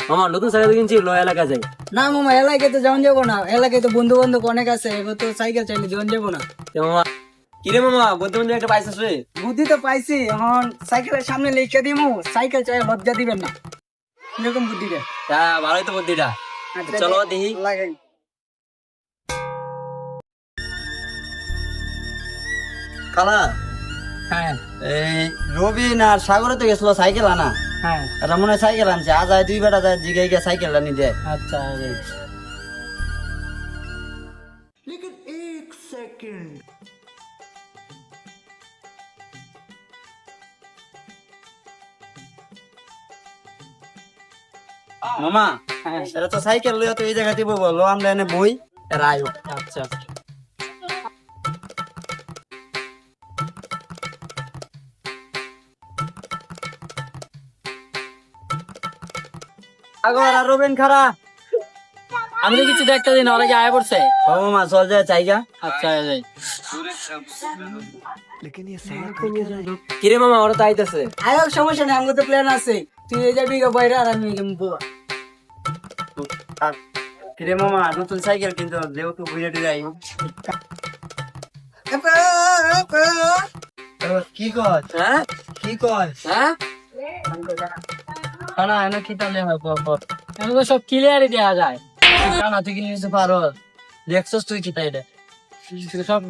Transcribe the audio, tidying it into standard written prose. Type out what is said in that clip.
মামা নতুন সাইকেল কিনছি, লো এলাকা যাই। না মামা, এলাকায় তো যাওয়া যাবো না, এলাকায় তো বন্ধু বান্ধব অনেক আছে, এবার তো সাইকেল চাইলে যাওয়া যাবো না। মামা কিরে মামা, বলতে বলতে একটা পাইছিস রে? বুদ্ধি তো পাইছি, এখন সাইকেলের সামনে লিখে দিমু, সাইকেল চাই লজ্জা দিবেন না, এরকম বুদ্ধি দেয়। তা ভালোই তো বুদ্ধিটা। চলো দেখি। লাগাই। খালা, হ্যাঁ এই রবিন আর সাগরে তো গেছিল সাইকেল আনা। হ্যাঁ, এটা মনে হয় সাইকেল আনছে, আজ আয় দুই বেটা যায় জিগে গিয়ে সাইকেলটা নিতে। আচ্ছা। মামা, হ্যাঁ এটা তো সাইকেল লইয়া তো এই জায়গাতে বই বলো, আমরা এনে বই এর আয়ো। আচ্ছা। সাগর আর রবিন খারা। আমি তো কিছু দেখতে দিন, অনেকে আয় পড়ছে। ও মামা চল যায় চাইগা। আচ্ছা যাই। কিরে মামা, ওরা তো আইতাছে। আয়োগ সমস্যা নেই, আমাকে তো প্ল্যান আছে, তুই যাবি বাইরে আর আমি যাবো। কিরে মামা, নতুন সাইকেল কিন্তু যেহেতু বুঝে যাই। কি কর? হ্যাঁ কি কর? হ্যাঁ, খানা এনে কি তাহলে হয় পর? এখন তো সব ক্লিয়ারই দেওয়া যায়। খানা তুই কিনে নিতে পারো, দেখছস তুই কি তাই? সব